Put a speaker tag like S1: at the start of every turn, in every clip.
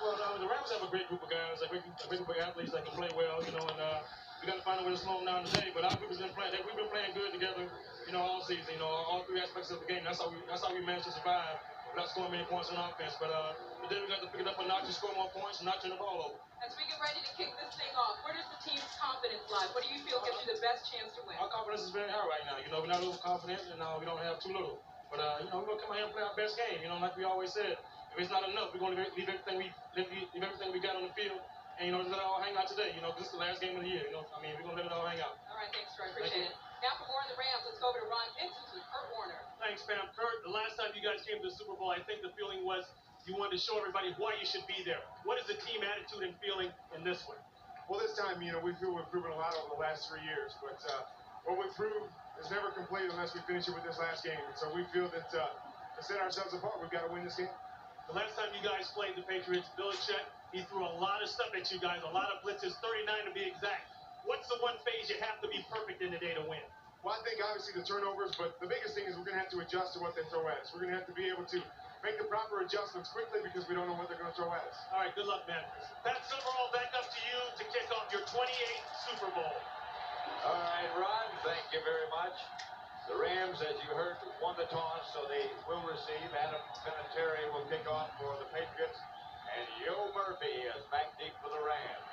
S1: Well, the Rams have a great group of guys, a great group of athletes that can play well, you know, and we got to find a way to slow them down today. But our group has been playing. We've been playing good together, you know, all season. You know, all three aspects of the game. That's how we managed to survive without scoring many points on offense. But today we got to pick it up a notch and score more points and not turn the ball over.
S2: As we get ready to kick this thing off, where does the team's confidence lie? What do you feel gives you the best chance to win?
S1: Our confidence is very high right now. You know, we're not overconfident, and we don't have too little. But you know, we're gonna come out here and play our best game. You know, like we always said. If it's not enough, we're going to leave everything we got on the field, and you know, let it all hang out today. You know, this is the last game of the year. You know, I mean, we're going to let it all hang out.
S2: All right, thanks, Troy. Appreciate it. Now for more on the Rams, let's go over to Ron Vincent with Kurt Warner.
S3: Thanks, Pam. Kurt, the last time you guys came to the Super Bowl, I think the feeling was you wanted to show everybody why you should be there. What is the team attitude and feeling in this one?
S4: Well, this time, you know, we feel we've proven a lot over the last 3 years, but what we prove is never complete unless we finish it with this last game. And so we feel that to set ourselves apart, we've got to win this game.
S3: The last time you guys played the Patriots, Belichick, he threw a lot of stuff at you guys, a lot of blitzes, 39 to be exact. What's the one phase you have to be perfect in today to win?
S4: Well, I think obviously the turnovers, but the biggest thing is we're going to have to adjust to what they throw at us. We're going to have to be able to make the proper adjustments quickly because we don't know what they're going to throw at us.
S3: All right, good luck, man. Pat Summerall, back up to you to kick off your 28th Super Bowl.
S5: All right, Ron, thank you very much. The Rams, as you heard, won the toss, so they will receive. Adam Vinatieri will kick off for the Patriots. And Joe Murphy is back deep for the Rams.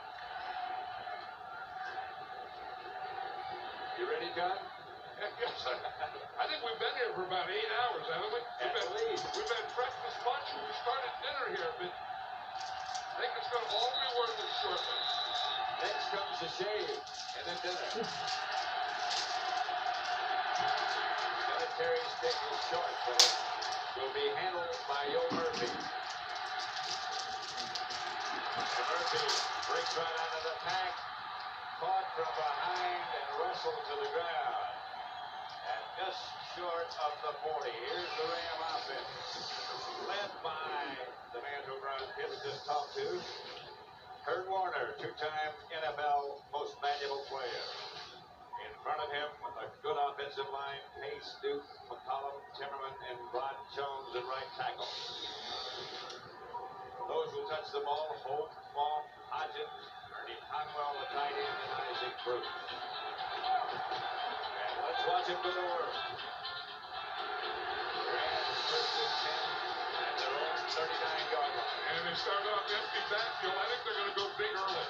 S5: You ready, John?
S6: Yes, I think we've been here for about 8 hours, haven't we? We've had breakfast, lunch, and we started dinner here, but I think it's going to all be worth it shortly.
S5: Next comes the shave, and then dinner. Terry's kick is short, but it will be handled by Joe Murphy. And Murphy breaks right out of the pack, caught from behind and wrestled to the ground. And just short of the 40. Here's the Ram offense, led by the man who Ron Pitts just talked to, Kurt Warner, two-time NFL Most Valuable Player. In front of him, a good offensive line, Pace, Duke, McCollum, Timmerman, and Ron Jones at right tackle. Those who touch the ball, Holt, Long, Hodgins, Ernie Conwell, the tight end, and Isaac Bruce. And let's watch him go to work. Rams first and 10 at their own 39-yard line.
S6: And they start off empty backfield. I think they're going to go big early.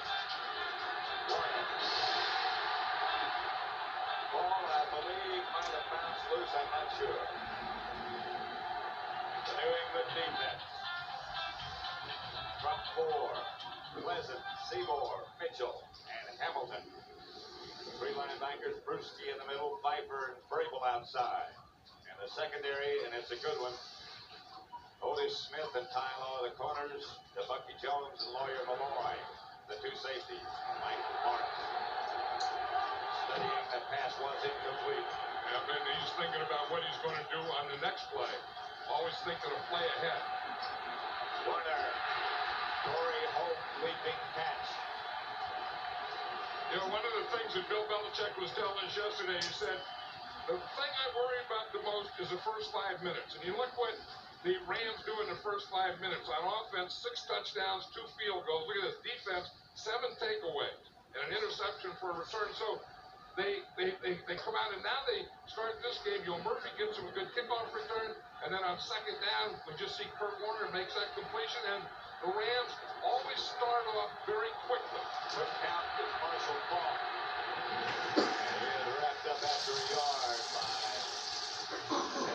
S5: Warner. Ball, I believe, might have bounced loose, I'm not sure. The New England defense. Front four. Pleasant, Seymour, Mitchell, and Hamilton. Three linebackers, Brewski in the middle, Viper and Vrabel outside. And the secondary, and it's a good one, Otis Smith and Tylo, the corners, the Bucky Jones and Lawyer Malloy. The two safeties, Mike Marks. Studying that pass was incomplete.
S6: And then he's thinking about what he's going to do on the next play. Always thinking a play ahead.
S5: Warner. Torrey Holt leaping catch.
S6: You know, one of the things that Bill Belichick was telling us yesterday, he said, the thing I worry about the most is the first 5 minutes. And you look what the Rams do in the first 5 minutes. On offense, 6 touchdowns, 2 field goals. Look at this defense, 7 takeaways, and an interception for a return. So they come out, and now they start this game. Joe Murphy gets him a good kickoff return, and then on second down, we just see Kurt Warner makes that completion, and the Rams always start off very quickly.
S5: Quick count is Marshall Faulk. And he is wrapped up after a yard by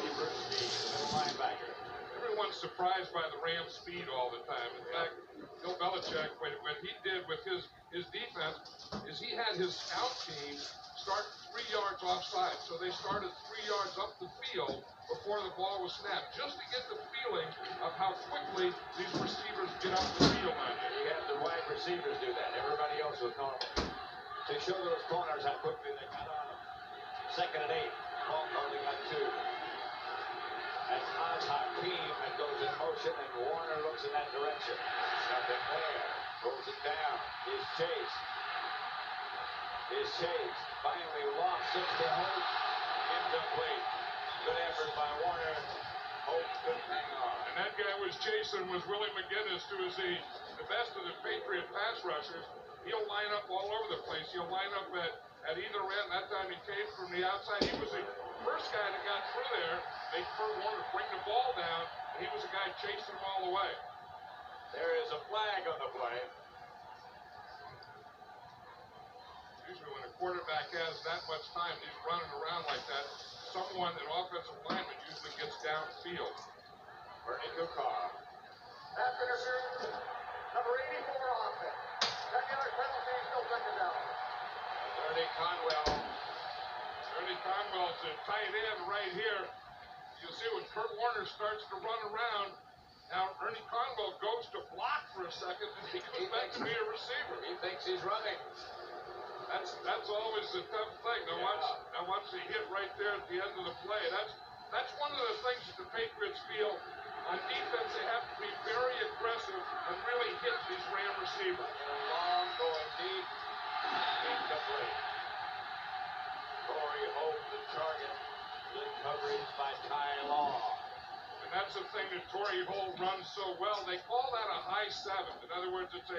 S5: Eddie Brewski, the middle linebacker.
S6: Everyone's surprised by the Rams' speed all the time. In fact, Bill Belichick, what he did with his defense is he had his scout team start 3 yards offside. So they started 3 yards up the field before the ball was snapped, just to get the feeling of how quickly these receivers get up the field on you.
S5: He had the wide receivers do that. Everybody else was normal. To show those corners how quickly they got on them. Second and 8. Faulk only got 2. That's Oz Hakeem that goes in motion, and Warner looks in that direction. Nothing there. Pulls it down. Is Chase. Finally lost it to Holt. Incomplete. Good effort by Warner. Holt couldn't hang on.
S6: And that guy was chasing was Willie McGinnis to his the best of the Patriot pass rushers, he'll line up all over the place. He'll line up at either end. That time he came from the outside. He was the first guy that got through there, made Kurt Warner bring the ball down, and he was the guy chasing him all the way.
S5: There is a flag on the play.
S6: Usually when a quarterback has that much time, he's running around like that, someone, an offensive lineman, usually gets downfield.
S5: Bernie Kukar.
S7: Pass interference, number 84 offense. 10-yard penalty, no second down.
S5: Ernie Conwell.
S6: Ernie Conwell's a tight end right here. You'll see when Kurt Warner starts to run around, now Ernie Conwell goes to block for a second, and he goes back to be a receiver.
S5: He thinks he's running.
S6: That's always the tough thing. Now watch the hit right there at the end of the play. That's one of the things that the Patriots feel on defense. They have to be very aggressive and really hit these Ram receivers.
S5: Long going deep. Incomplete. Torrey Holt the target. Good coverage by Ty Law.
S6: And that's the thing that Torrey Holt runs so well. They call that a high seven. In other words, it's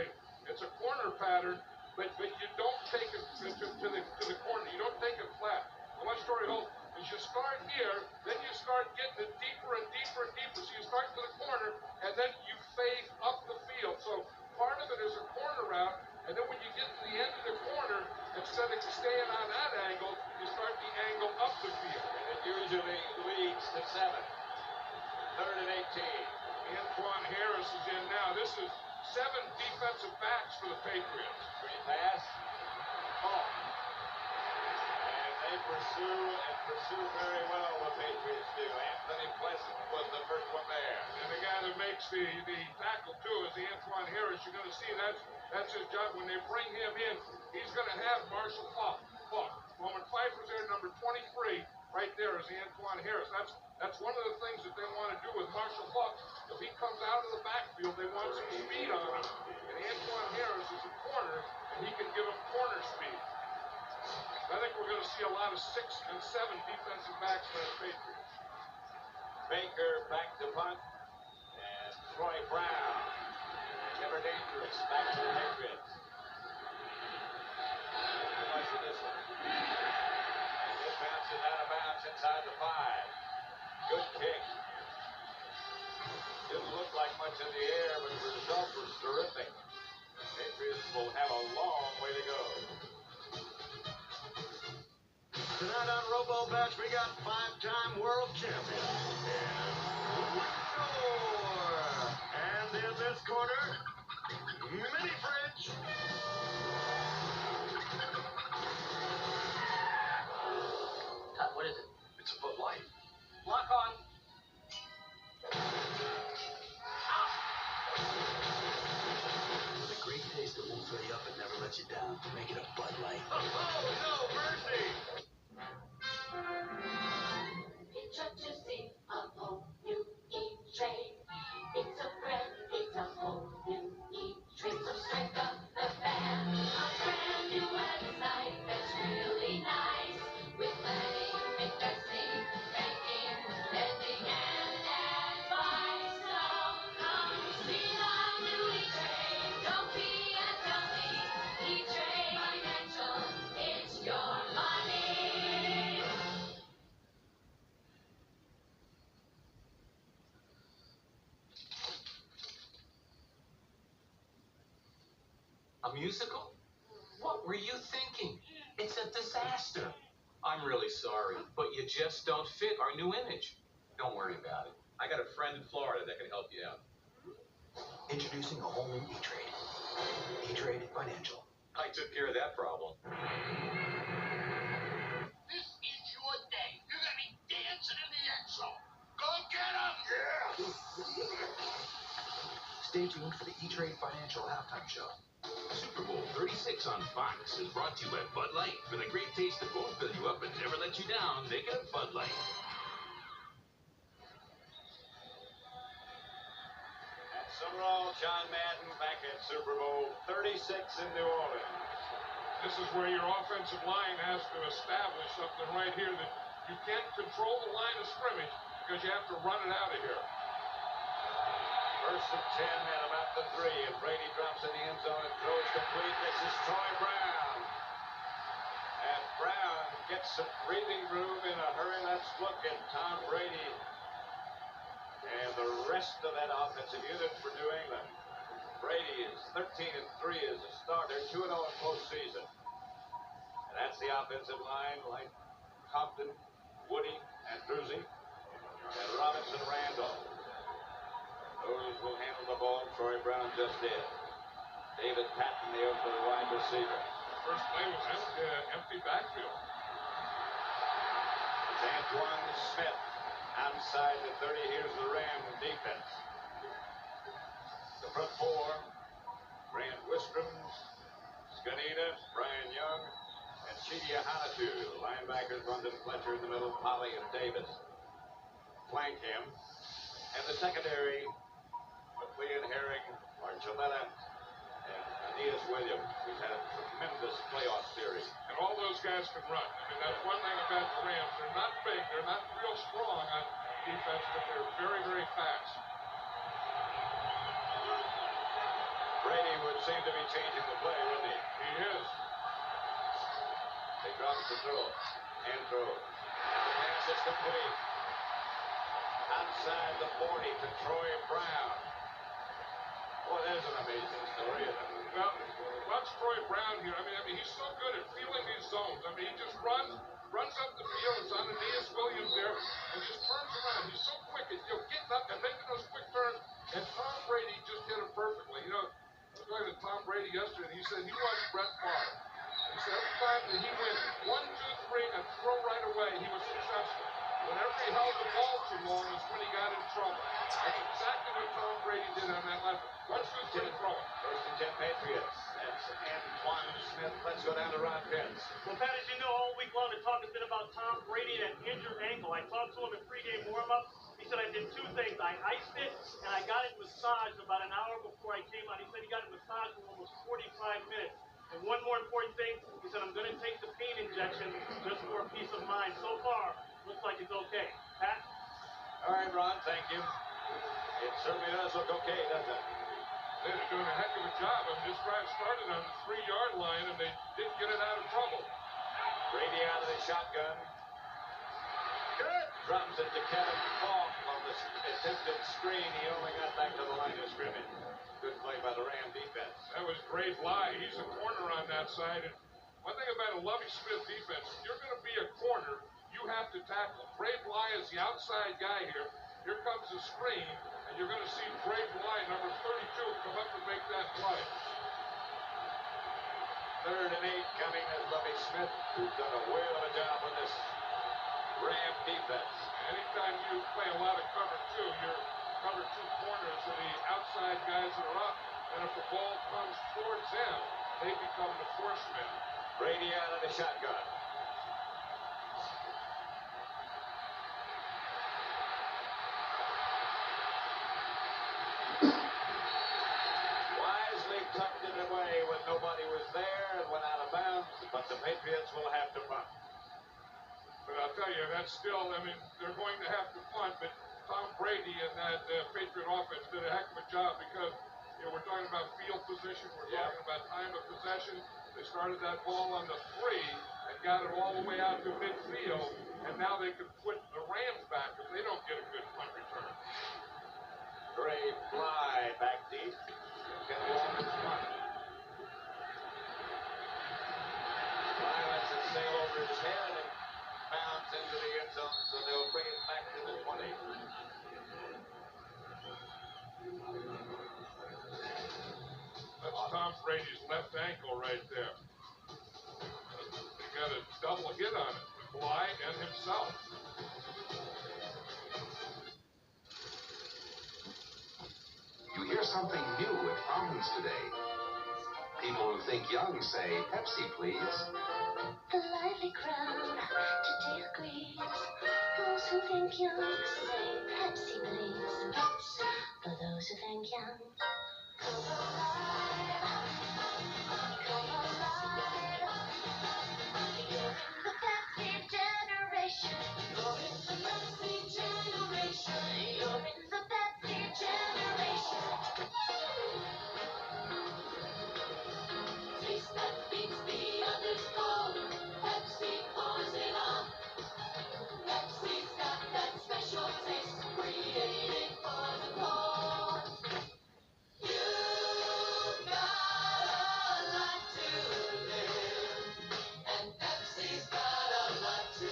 S6: a corner pattern. But you don't take it to the corner. You don't take it flat. And watch Torrey Holt. As you start here, then you start getting it deeper and deeper and deeper. So you start to the corner, and then you fade up the field. So part of it is a corner route, and then when you get to the end of the corner, instead of staying on that angle, you start the angle up the field.
S5: And it usually leads to 7. 3rd and 18.
S6: Antoine Harris is in now. This is 7 defensive backs for the Patriots.
S5: Screen pass. Ball. And they pursue very well, the Patriots do. Anthony Pleasant was the first one there.
S6: And the guy that makes the tackle, too, is Antoine Harris. You're going to see that's his job. When they bring him in, he's going to have Marshall Faulk. Well, when Pfeiffer's there, number 23, right there is Antoine Harris. That's one of the things that they want to do with Marshall Faulk. If he comes out of the backfield, they want some speed on him. And Antoine Harris is a corner, and he can give him corner speed. I think we're going to see a lot of 6 and 7 defensive backs for the Patriots.
S5: Baker back to punt. And Troy Brown. Never dangerous. Back to the Patriots. Watch this one. It bounces out of bounds inside the 5. Good kick. Didn't look like much in the air, but the result was terrific. Patriots will have a long way to go.
S7: Tonight on RoboBets, we got 5-time world champion. And in this corner, Mini Fridge.
S8: Todd, what is it?
S9: It's a Bud Light.
S8: Lock on.
S9: The great taste that won't fill you up and never lets you down. Make it a Bud Light.
S7: Oh, no mercy.
S10: It's introducing a whole new E-Trade. It's a whole new E-Trade. So strike up the band. A brand new website that's really nice. With planning, investing, banking, lending, and advice. So come see the new E-Trade. Don't be a dummy. E-Trade Financial. It's your money.
S8: A musical? What were you thinking? It's a disaster. I'm really sorry, but you just don't fit our new image. Don't worry about it. I got a friend in Florida that can help you out.
S9: Introducing a whole new E-Trade. E-Trade Financial.
S8: I took care of that problem.
S7: This is your day. You're going to be dancing in the end zone. Go get him! Yeah!
S9: Stay tuned for the E-Trade Financial halftime show.
S11: Super Bowl 36 on Fox is brought to you by Bud Light. For the great taste that won't fill you up and never let you down, make it a Bud Light.
S5: That's Summerall, John Madden back at Super Bowl 36 in New Orleans.
S6: This is where your offensive line has to establish something right here that you can't control the line of scrimmage because you have to run it out of here.
S5: First and 10 at about the 3, and Brady drops in the end zone and throws complete. This is Troy Brown. And Brown gets some breathing room in a hurry. Let's look at Tom Brady and the rest of that offensive unit for New England. Brady is 13-3 as a starter, 2-0 in postseason. And that's the offensive line, like Compton, Woody, and Druzy, and Robinson, Randall. Those will handle the ball. Troy Brown just did. David Patton there for the wide receiver.
S6: First play was empty backfield.
S5: It's Antoine Smith outside the 30. Here's the Ram defense. The front four, Grant Wistrom, Skanita, Brian Young, and Chidi Ahanatu. Linebackers, London Fletcher in the middle, Polly and Davis flank him. And the secondary, McLean, Herring, Archuleta, and Aeneas Williams, who's had a tremendous playoff series.
S6: And all those guys can run. I mean, that's one thing about the Rams. They're not big, they're not real strong on defense, but they're very, very fast.
S5: Brady would seem to be changing the play, wouldn't he?
S6: He is.
S5: He drops the throw. And throws. And the pass is complete. Outside the 40 to Troy Brown. Boy, there's an amazing story.
S6: Well, watch Troy Brown here. I mean, he's so good at feeling these zones. I mean, he just runs up the field. It's on Aeneas Williams there, and just turns around. He's so quick at getting up and making those quick turns. And Tom Brady just hit him perfectly. You know, I was talking to Tom Brady yesterday, and he said he watched Brett Favre. He said every time that he went 1, 2, 3 and throw right away, he was successful. Whenever he held the ball too long is when he got in trouble. That's exactly what Tom Brady did on that left. 1, 2, 3, throw it.
S5: First and 10 Patriots. That's Antoine Smith. Let's go down to Ron Pitts.
S3: Well, Pat, as you know, all week long the talk has been about Tom Brady and that injured ankle. I talked to him in pregame warm-up. He said I did 2 things. I iced it, and I got it massaged about an hour before I came out. He said he got it massaged for almost 45 minutes. And one more important thing, he said I'm going to take the pain injection just for peace of mind. So far, looks like it's okay. Pat?
S5: All right, Ron, thank you. It certainly does look okay, doesn't it?
S6: They're doing a heck of a job. I mean, this drive started on the 3-yard line, and they didn't get it out of trouble.
S5: Brady out of the shotgun. Good. Drops it to Kevin Falk on the attempted screen. He only got back to the line of scrimmage. Good play by the Ram defense.
S6: That was Bray Bly. He's a corner on that side. And one thing about a Lovie Smith defense, if you're going to be a corner, you have to tackle. Bray Bly is the outside guy here. Here comes the screen, and you're going to see Bray Bly, number 32, come up and make that play.
S5: 3rd and 8 coming as Lovie Smith, who's done a whale of a job on this Ram defense.
S6: Anytime you play a lot of cover 2, you're cover 2 corners are the outside guys that are up, and if the ball comes towards them, they become the force men.
S5: Brady out of the shotgun. Wisely tucked it away when nobody was there and went out of bounds, but the Patriots will have to punt.
S6: But I'll tell you, that's still, I mean, they're going to have to punt, but Tom Brady and that Patriot offense did a heck of a job because, you know, we're talking about field position, we're talking about time of possession. They started that ball on the 3 and got it all the way out to midfield, and now they can put the Rams back if they don't get a good punt return.
S5: Bray Bly back deep. Can walk his punt. Bly lets it sail over his head and bounce into the end zone, so they'll bring it back to the 20.
S6: That's Tom Brady's left ankle right there. He got a double hit on it, Bly and himself.
S12: You hear something new at Fountains today. People who think young say, Pepsi, please.
S10: The lively crowd today agrees. Those who think young say Pepsi, please. For those who think young, come alive. Come alive. You're in the Pepsi generation. You're in the Pepsi generation. You're in the Pepsi generation. that beats the others cold. Pepsi pours it on. Pepsi's got that special taste created for the cold. You've got a lot to live, and Pepsi's got a lot to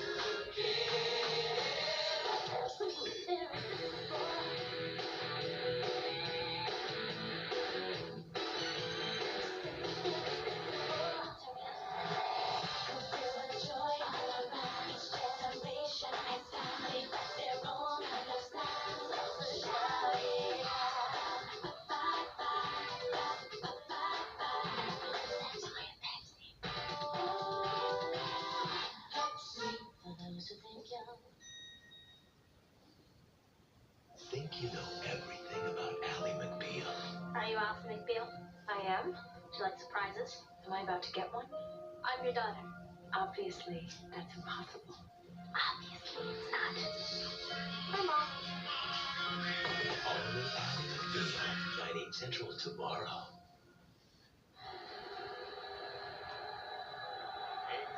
S9: Think you know everything about Ally McBeal.
S13: Are you Alpha McBeal? I am. Do you like surprises? Am I about to get one? I'm your daughter. Obviously, that's impossible. Obviously, it's not. Hi, Mom.
S9: Only Ally McBeal. 9, 8 Central tomorrow.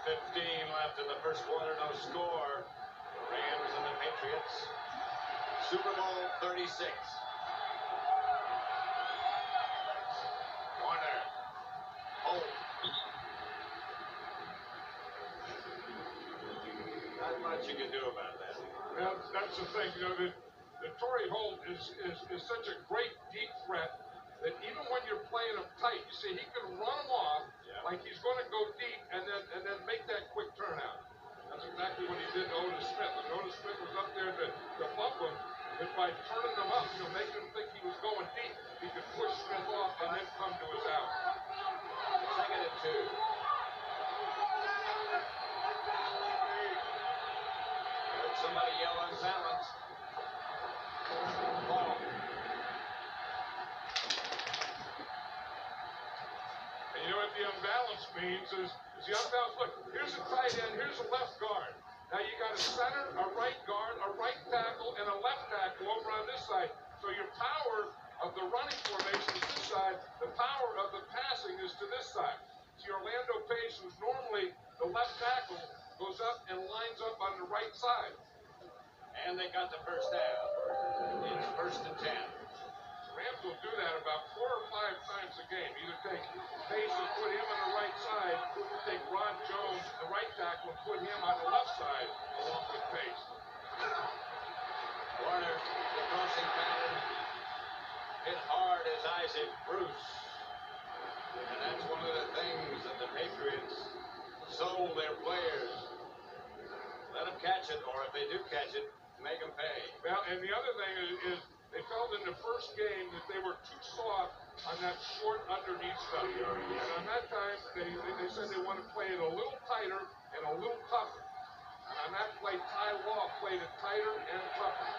S5: 8:15 left in the first quarter, no score. The Rams and the Patriots. Super Bowl 36. Warner. Oh. Not much you can do about that.
S6: Well, that's the thing, you know, the Torrey Holt is such a great deep threat that even when you're playing him tight, you see, he can run him off like he's going to go deep and then make that quick turnout. That's exactly what he did to Otis Smith. And Otis Smith was up there to bump him, but by turning him up, you know, making him think he was going deep, he could push Smith off and then come to his out.
S5: 2nd and 2. Heard somebody yell unbalance. Ball.
S6: And you know what the unbalance means is the unbalance. Look, here's a tight end, here's a left guard. Now you got a center, a right guard, a right tackle, and a left tackle over on this side. So your power of the running formation is this side. The power of the passing is to this side. See, Orlando Pace, who's normally the left tackle, goes up and lines up on the right side.
S5: And they got the first down. It's 1st and 10.
S6: Rams will do that about 4 or 5 times a game. Either take Pace and put him on the right side, or take Ron Jones, the right tackle, and put him on the left side along with Pace.
S5: Warner, the crossing pattern. Hit hard as Isaac Bruce. And that's one of the things that the Patriots sold their players. Let them catch it, or if they do catch it, make them pay.
S6: Well, and the other thing is they felt in the first game that they were too soft on that short underneath stuff. And on that time, they said they want to play it a little tighter and a little tougher. And on that play, Ty Law played it tighter and tougher.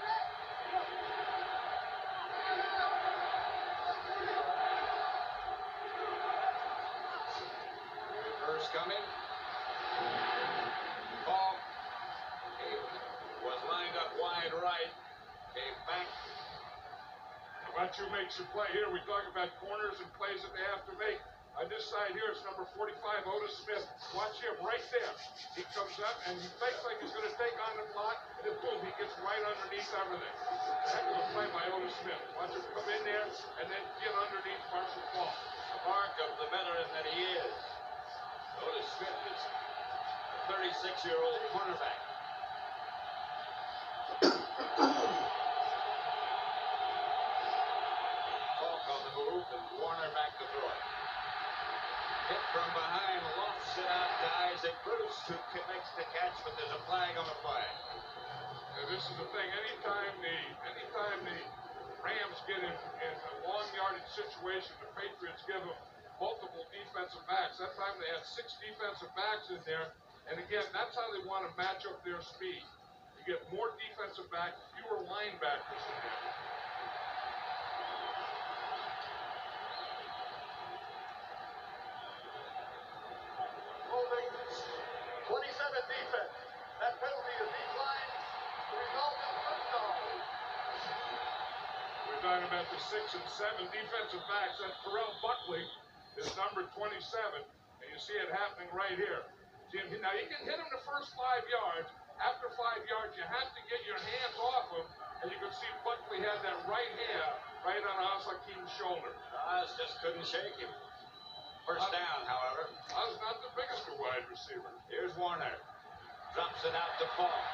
S5: Reverse coming. Ball was lined up wide right. Came back.
S6: Bachu makes a play here. We talk about corners and plays that they have to make. On this side here, it's number 45, Otis Smith. Watch him right there. He comes up and he fakes like he's going to take on the block, and then boom, he gets right underneath everything. Heck of a play by Otis Smith. Watch him come in there and then get underneath Marshall Faulk.
S5: The mark of the veteran that he is. Otis Smith is a 36-year-old cornerback. Faulk on the move, and Warner back to throw it. Hit from behind, lofts it out to Isaac Bruce, who makes the catch, but there's a flag on the play.
S6: This is the thing. Anytime the Rams get in a long yardage situation, the Patriots give them multiple defensive backs. That time they had 6 defensive backs in there. And again, that's how they want to match up their speed. You get more defensive backs, fewer linebackers in there.
S7: Holding 27 defense. That penalty is declined. The result is first down.
S6: We're talking about the 6 and 7 defensive backs. That's Terrell Buckley is number 27. see it happening right here. See him, now you can hit him the first 5 yards. After 5 yards, you have to get your hands off him. And you can see Buckley had that right hand right on As-Hakim's shoulder.
S5: Oz just couldn't shake him. First down, however.
S6: Oz not the biggest of wide receiver.
S5: Here's Warner. Drops it out to Falk.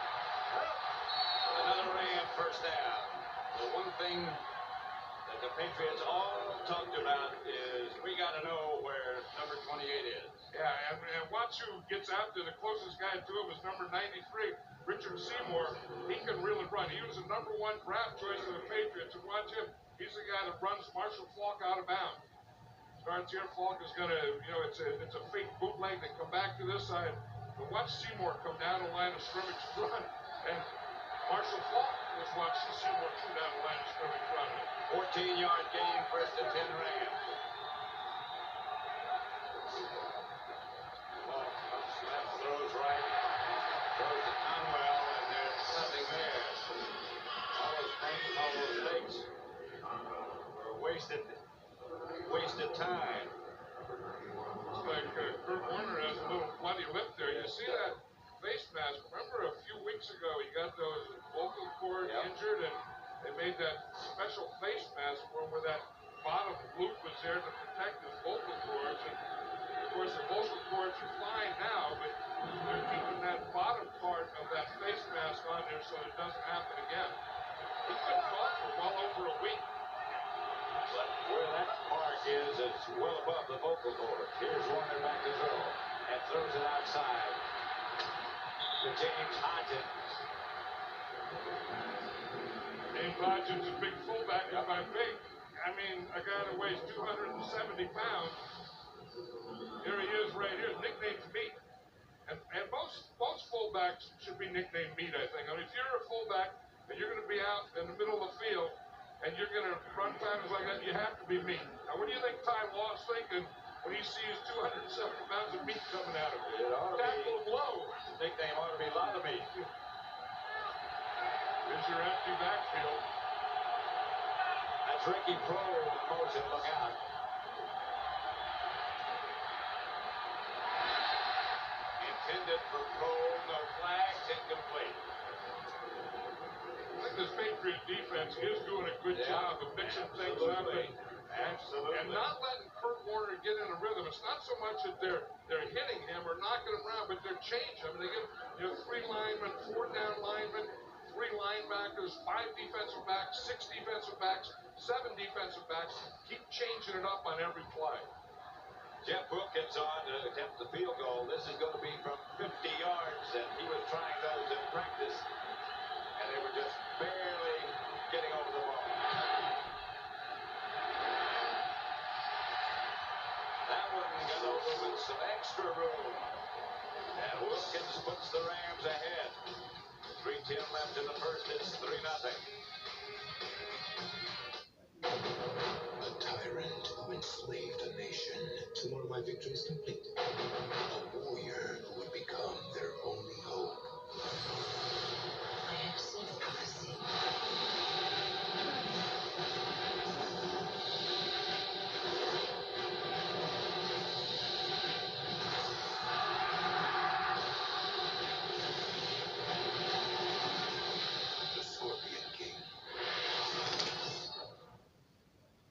S5: Another Ram first down. The one thing that the Patriots all talked about is we got to know where number 28 is.
S6: Yeah, and watch who gets out there. The closest guy to him is number 93, Richard Seymour. He can really run. He was the number 1 draft choice for the Patriots. And watch him. He's the guy that runs Marshall Falk out of bounds. Starts here. Falk is going to, it's a fake bootleg. They come back to this side. But watch Seymour come down the line of scrimmage run. And Marshall Falk was watching Seymour come down the line of scrimmage run.
S5: 14-yard gain, first and 10 Rams. Falk comes left, throws right, throws to Conwell, and there's nothing there. All those fakes were wasted time.
S6: It's like Kurt Warner has a little bloody lip there. You see that face mask? Remember a few weeks ago he got those vocal cord injured, and they made that special face mask for him where that bottom loop was there to protect his vocal cords. And of course the vocal cords are fine now, but they're keeping that bottom part of that face mask on there so it doesn't happen again. He couldn't talk for well over a week.
S5: But where that mark is, it's well above the vocal cord. Here's Warner back to throw, and throws it outside to James Hodgins.
S6: James Hodgins, a big fullback, if I think. I mean, a guy that weighs 270 pounds. Here he is right here. Nickname's Meat. And most fullbacks should be nicknamed Meat, I think. I mean, if you're a fullback and you're going to be out in the middle of the field and you're going to run patterns like that, you have to be meat. Now, what do you think Ty Law's thinking when he sees 270 pounds of meat coming at him?
S5: It ought to
S6: Tackle him low.
S5: His nickname ought to be Lot of Meat.
S6: Here's your empty backfield.
S5: That's Ricky Prohl in motion. Look out. Intended for Prohl. No flags. Incomplete.
S6: I think this Patriot defense is doing a good job of mixing things up and not letting Kurt Warner get in a rhythm. It's not so much that they're hitting him or knocking him around, but they're changing him. They give 3 linemen, 4 down linemen, 3 linebackers, 5 defensive backs, 6 defensive backs, 7 defensive backs. Keep changing it up on every play.
S5: Jeff Wilkins on to attempt the field goal. This is going to be from 50 yards, and he was trying those in practice, and they were just barely getting over the ball. That one got over with some extra room, and Wilkins puts the Rams ahead. 3:10 left in the first. It's 3-0.
S11: A tyrant who enslaved a nation. Tomorrow my victory is complete. A warrior who would become their only hope.
S10: I have seen prophecy.
S11: The Scorpion King.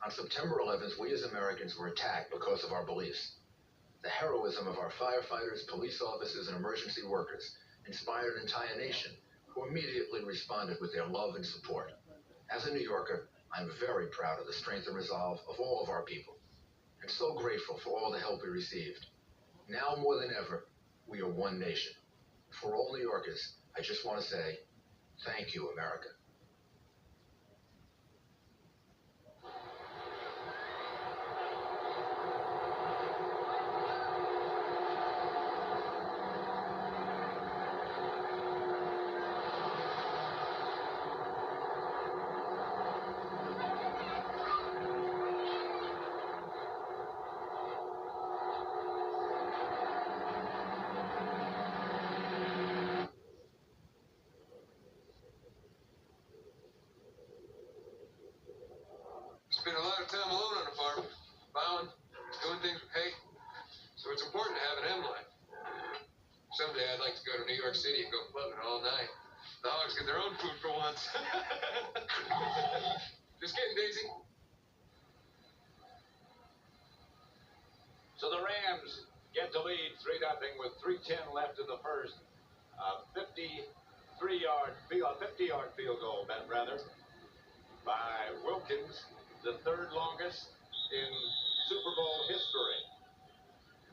S14: On September 11th, we as Americans were attacked because of our beliefs. The heroism of our firefighters, police officers, and emergency workers inspired an entire nation who immediately responded with their love and support. As a New Yorker, I'm very proud of the strength and resolve of all of our people, and so grateful for all the help we received. Now more than ever, we are one nation. For all New Yorkers, I just want to say, thank you, America.
S15: Park City and go clubbing all night. Dogs get their own food for once. Just kidding, Daisy.
S5: So the Rams get to lead 3-0 with 3:10 left in the first. 50-yard field goal, by Wilkins, the third longest in Super Bowl history.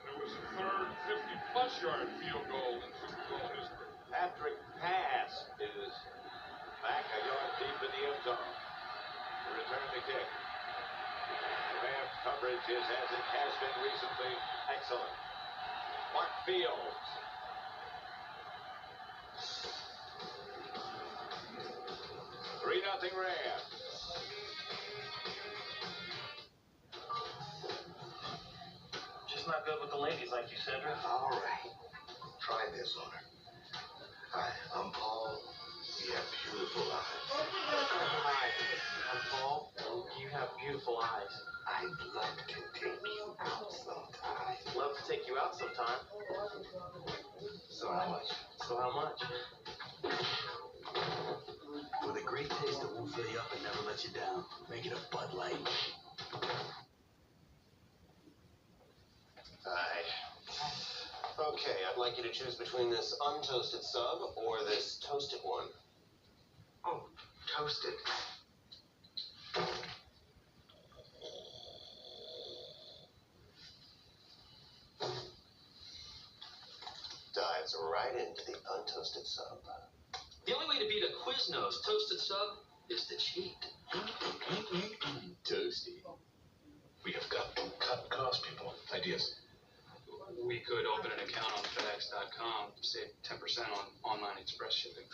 S6: And it was the third 50-plus yard field goal in Super Bowl history.
S5: Patrick Pass is back a yard deep in the end zone to return the kick. Ram coverage is, as it has been recently, excellent. Mark Fields. Nothing Rams.
S16: Just not good with the ladies, like you said.
S9: All right. Try this on her. Hi, I'm Paul. You have beautiful eyes.
S16: Hi, I'm Paul. You have beautiful eyes.
S9: I'd love to take you out sometime.
S16: Love to take you out sometime.
S9: So how much?
S16: So how much?
S9: With a great taste that won't fill you up and never let you down. Make it a Bud Light.
S17: Hi. Okay, I'd like you to choose between this untoasted sub or this toasted one.
S9: Oh, toasted.
S17: Dives right into the untoasted sub.
S18: The only way to beat a Quiznos toasted sub is to cheat.
S9: Toasty. We have got to cut costs, people. Ideas.
S19: We could open an account on FedEx.com, save 10% on online express shipping.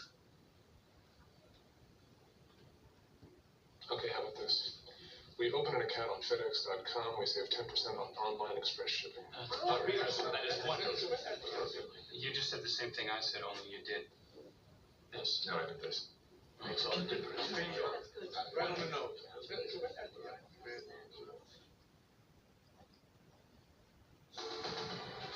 S20: Okay, how about this? We open an account on FedEx.com, we save 10% on online express shipping.
S19: You just said the same thing I said, only you did this.
S20: No, I did this.
S9: Makes all the difference.
S20: Right on the nose.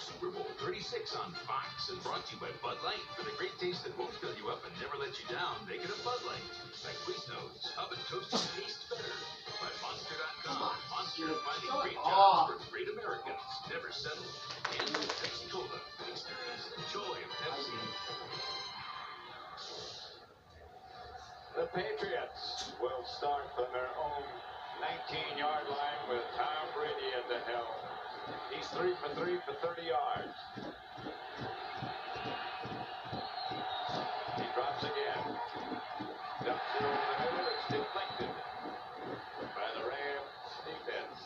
S11: Super Bowl 36 on Fox is brought to you by Bud Light. For the great taste that won't fill you up and never let you down, make it a Bud Light. By Quiznos, oven toasted tastes better. By Monster.com, Monster finding great jobs for great Americans. Never settle. And with Pepsi Cola, experience the joy of Pepsi.
S5: The Patriots will start from their own 19-yard line with Tom Brady at the helm. He's 3 for 3 for 30 yards. He drops again. Dumps it over the middle. It's deflected by the Rams defense.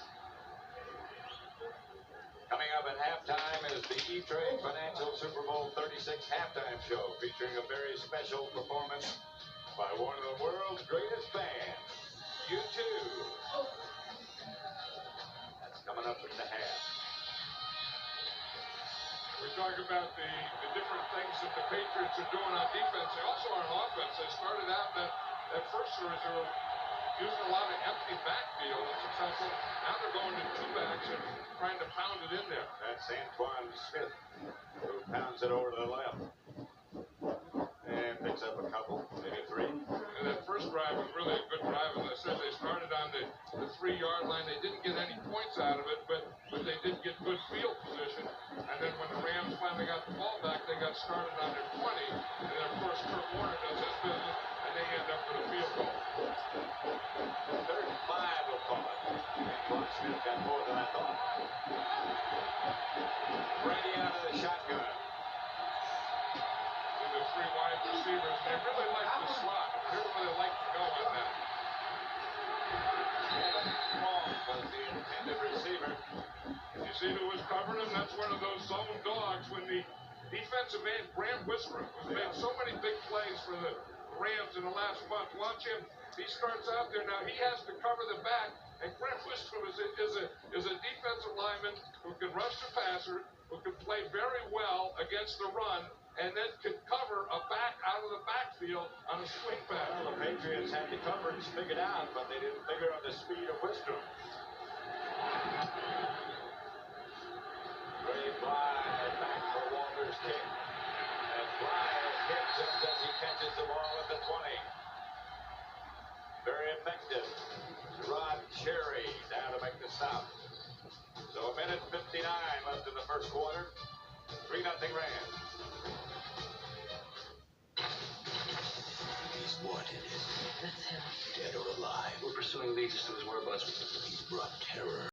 S5: Coming up at halftime is the E-Trade Financial Super Bowl 36 halftime show featuring a very special performance by one of the world's greatest bands, U2. That's coming up in the half.
S6: We talk about the different things that the Patriots are doing on defense. They also are on offense. They started out that first series, they were using a lot of empty backfield and successful. Now they're going to two backs and trying to pound it in there.
S5: That's Antoine Smith, who pounds it over to the left. And picks up a couple, maybe three.
S6: And that first drive was really a good drive. As I said, they started on the 3-yard line. They didn't get any points out of it, but they did get good field position. And then when the Rams finally got the ball back, they got started on their 20. And then, of course, Kurt Warner does his business, and they end up with a field goal.
S5: 3rd and 5 will call it. Antoine Smith got more than I thought. Brady out of the shotgun.
S6: The 3 wide receivers, they really like the slot. Here's where they like to go on that.
S5: Long was the intended receiver.
S6: You see who was covering him? That's one of those zone dogs when the defensive end, Grant Wistrom, who's made so many big plays for the Rams in the last month. Watch him. He starts out there now. He has to cover the back, and Grant Wistrom is a defensive lineman who can rush the passer, who can play very well against the run, and then can cover a back out of the backfield on a swing pass.
S5: Well, the Patriots had the coverage figured out, but they didn't figure out the speed of Wistrom. Great fly back for Walter's kick. As Flyers hit just as he catches the ball at the 20. Very effective. Rod Cherry down to make the stop. So a minute 59 left in the first quarter. 3-0 Rams.
S9: He's wanted.
S18: That's him.
S9: Dead or alive.
S18: We're pursuing leads as to his whereabouts.
S9: He's brought terror.